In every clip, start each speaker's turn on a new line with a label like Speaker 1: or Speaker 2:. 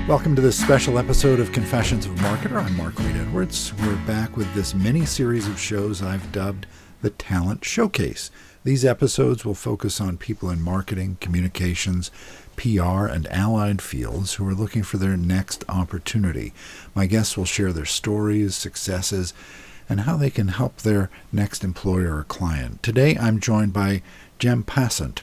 Speaker 1: Welcome to this special episode of Confessions of a Marketer. I'm Mark Reed Edwards. We're back with this mini-series of shows I've dubbed the Talent Showcase. These episodes will focus on people in marketing, communications, PR, and allied fields who are looking for their next opportunity. My guests will share their stories, successes, and how they can help their next employer or client. Today, I'm joined by Gem Passant.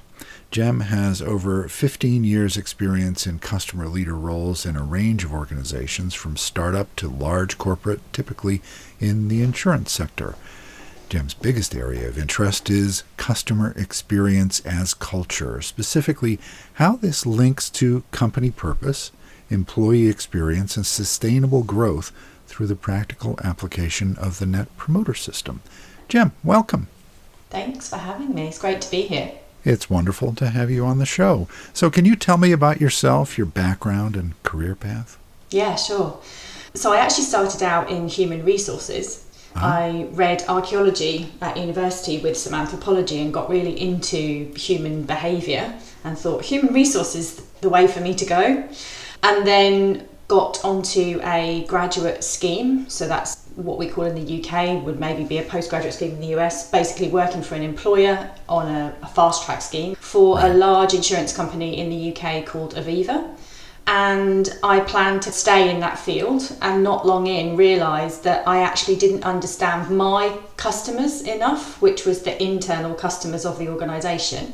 Speaker 1: Gem has over 15 years' experience in customer leader roles in a range of organizations, from startup to large corporate, typically in the insurance sector. Gem's biggest area of interest is customer experience as culture, specifically how this links to company purpose, employee experience, and sustainable growth through the practical application of the Net Promoter System. Gem, welcome.
Speaker 2: Thanks for having me. It's great to be here.
Speaker 1: It's wonderful to have you on the show. So can you tell me about yourself, your background and career path?
Speaker 2: Yeah, sure. So I actually started out in human resources. I read archaeology at university with some anthropology and got really into human behaviour and thought human resources is the way for me to go. And then got onto a graduate scheme. So that's what we call in the UK, would maybe be a postgraduate scheme in the US, basically working for an employer on a fast track scheme for a large insurance company in the UK called Aviva. And I planned to stay in that field, and not long in realised that I actually didn't understand my customers enough, which was the internal customers of the organisation.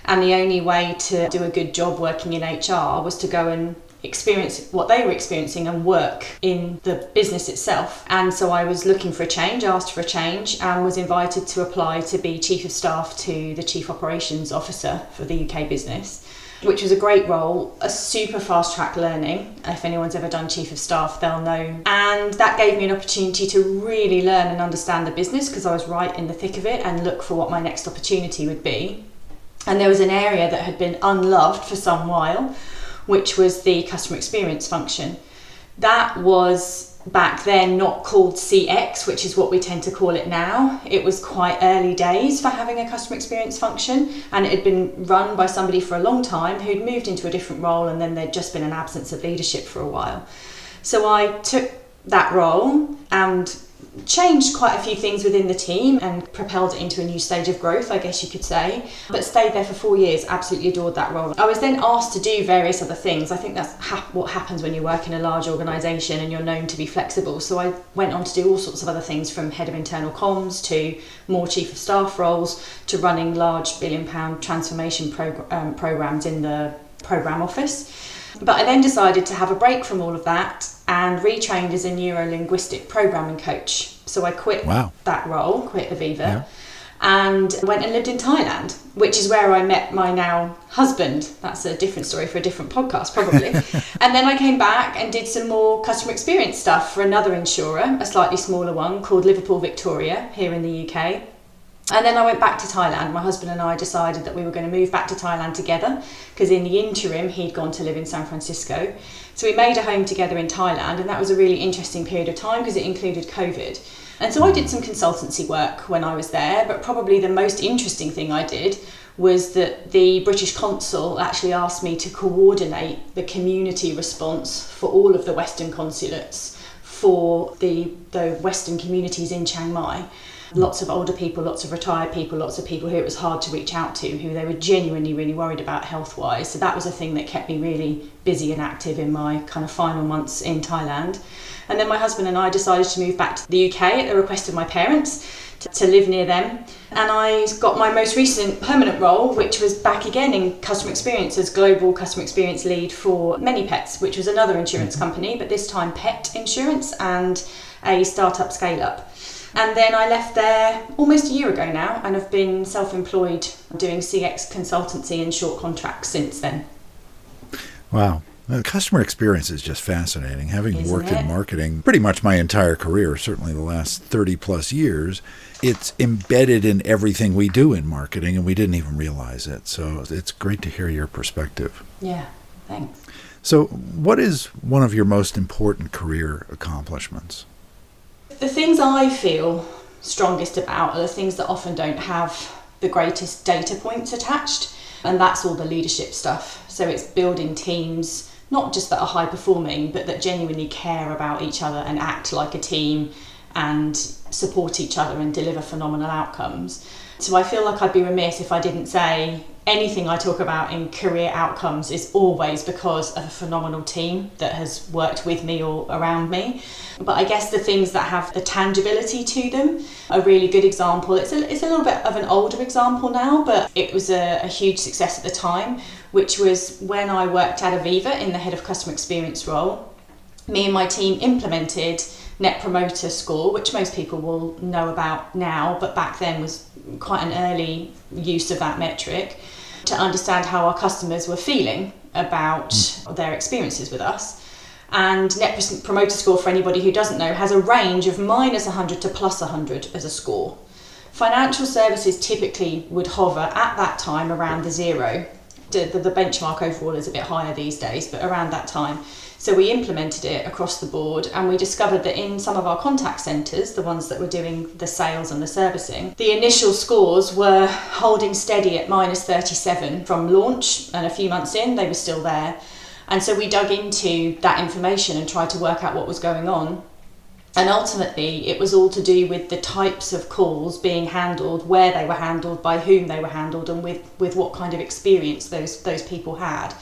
Speaker 2: And the only way to do a good job working in HR was to go and experience what they were experiencing and work in the business itself. And so I was looking for a change, asked for a change, and was invited to apply to be Chief of Staff to the Chief Operations Officer for the UK business, which was a great role, a super fast track learning. If anyone's ever done Chief of Staff, they'll know. And that gave me an opportunity to really learn and understand the business, because I was right in the thick of it, and look for what my next opportunity would be. And there was an area that had been unloved for some while, which was the customer experience function. That was back then not called CX, which is what we tend to call it now. It was quite early days for having a customer experience function, and it had been run by somebody for a long time who'd moved into a different role, and then there'd just been an absence of leadership for a while. So I took that role and changed quite a few things within the team and propelled it into a new stage of growth, I guess you could say, but stayed there for 4 years, absolutely adored that role. I was then asked to do various other things. I think that's what happens when you work in a large organisation and you're known to be flexible. So I went on to do all sorts of other things, from head of internal comms to more chief of staff roles to running large £1 billion transformation programmes in the programme office. But I then decided to have a break from all of that and retrained as a neuro-linguistic programming coach. So I quit that role, quit Aviva, and went and lived in Thailand, which is where I met my now husband. That's a different story for a different podcast, probably. And then I came back and did some more customer experience stuff for another insurer, a slightly smaller one called Liverpool Victoria here in the UK. And then I went back to Thailand. My husband and I decided that we were going to move back to Thailand together, because in the interim he'd gone to live in San Francisco. So we made a home together in Thailand, and that was a really interesting period of time because it included COVID. And so I did some consultancy work when I was there, but probably the most interesting thing I did was that the British consul actually asked me to coordinate the community response for all of the Western consulates for the Western communities in Chiang Mai. Lots of older people, lots of retired people, lots of people who it was hard to reach out to, who they were genuinely really worried about health-wise. So that was a thing that kept me really busy and active in my kind of final months in Thailand. And then my husband and I decided to move back to the UK at the request of my parents to live near them. And I got my most recent permanent role, which was back again in customer experience as global customer experience lead for ManyPets, which was another insurance company, but this time pet insurance and a startup scale-up. And then I left there almost a year ago now, and have been self-employed doing CX consultancy and short contracts since then.
Speaker 1: Wow. The customer experience is just fascinating. Having worked in marketing pretty much my entire career, certainly the last 30 plus years, it's embedded in everything we do in marketing, and we didn't even realize it. So it's great to hear your perspective.
Speaker 2: Yeah, thanks.
Speaker 1: So what is one of your most important career accomplishments?
Speaker 2: The things I feel strongest about are the things that often don't have the greatest data points attached, and that's all the leadership stuff. So it's building teams, not just that are high performing, but that genuinely care about each other and act like a team and support each other and deliver phenomenal outcomes. So I feel like I'd be remiss if I didn't say anything I talk about in career outcomes is always because of a phenomenal team that has worked with me or around me. But I guess the things that have the tangibility to them, a really good example, it's a little bit of an older example now, but it was a huge success at the time, which was when I worked at Aviva in the head of customer experience role. Me and my team implemented Net Promoter Score, which most people will know about now, but back then was quite an early use of that metric, to understand how our customers were feeling about their experiences with us. And Net Promoter Score, for anybody who doesn't know, has a range of -100 to +100 as a score. Financial services typically would hover at that time around the 0. The benchmark overall is a bit higher these days, but around that time. So we implemented it across the board, and we discovered that in some of our contact centres, the ones that were doing the sales and the servicing, the initial scores were holding steady at -37 from launch, and a few months in they were still there. And so we dug into that information and tried to work out what was going on. And ultimately it was all to do with the types of calls being handled, where they were handled, by whom they were handled, and with what kind of experience those people had.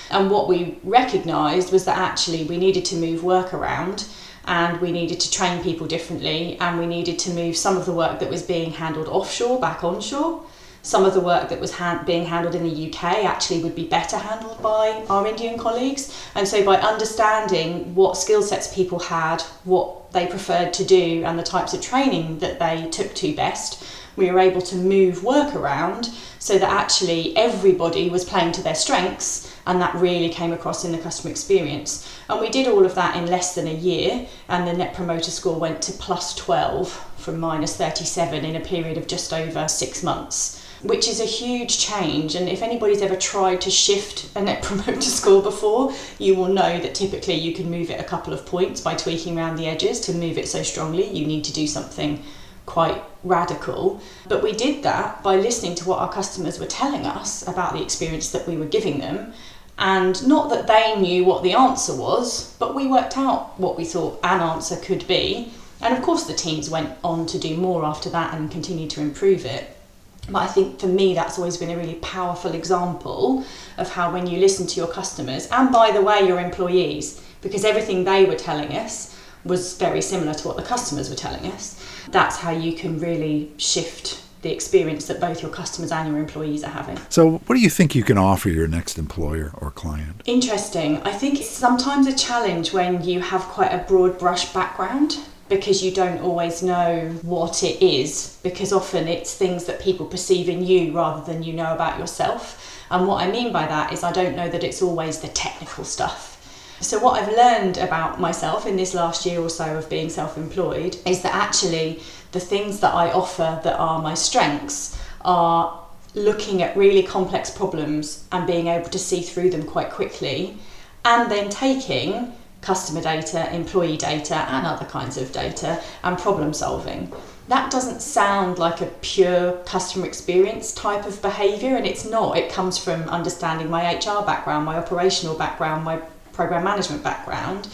Speaker 2: And what we recognised was that actually we needed to move work around, and we needed to train people differently, and we needed to move some of the work that was being handled offshore back onshore. Some of the work that was being handled in the UK actually would be better handled by our Indian colleagues. And so by understanding what skill sets people had, what they preferred to do, and the types of training that they took to best, we were able to move work around so that actually everybody was playing to their strengths, and that really came across in the customer experience. And we did all of that in less than a year, and the Net Promoter Score went to +12 from -37 in a period of just over 6 months, which is a huge change. And if anybody's ever tried to shift a Net Promoter Score before, you will know that typically you can move it a couple of points by tweaking around the edges. To move it so strongly, you need to do something quite radical. But we did that by listening to what our customers were telling us about the experience that we were giving them. And not that they knew what the answer was, but we worked out what we thought an answer could be. And of course the teams went on to do more after that and continue to improve it. But I think for me that's always been a really powerful example of how, when you listen to your customers, and by the way your employees, because everything they were telling us was very similar to what the customers were telling us, that's how you can really shift the experience that both your customers and your employees are having.
Speaker 1: So what do you think you can offer your next employer or client?
Speaker 2: Interesting. I think it's sometimes a challenge when you have quite a broad brush background, because you don't always know what it is, because often it's things that people perceive in you rather than you know about yourself. And what I mean by that is I don't know that it's always the technical stuff. So what I've learned about myself in this last year or so of being self-employed is that actually the things that I offer that are my strengths are looking at really complex problems and being able to see through them quite quickly, and then taking customer data, employee data, and other kinds of data and problem solving. That doesn't sound like a pure customer experience type of behaviour, and it's not. It comes from understanding my HR background, my operational background, my program management background,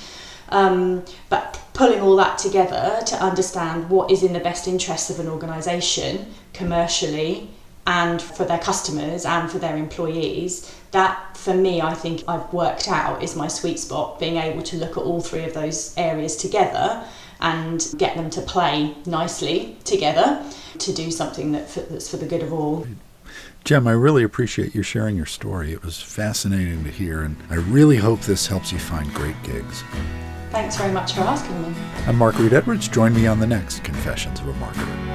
Speaker 2: but pulling all that together to understand what is in the best interests of an organisation commercially and for their customers and for their employees, that for me I think I've worked out is my sweet spot, being able to look at all three of those areas together and get them to play nicely together to do something that's for the good of all.
Speaker 1: Gem, I really appreciate you sharing your story. It was fascinating to hear, and I really hope this helps you find great gigs.
Speaker 2: Thanks very much for asking me.
Speaker 1: I'm Mark Reed Edwards. Join me on the next Confessions of a Marketer.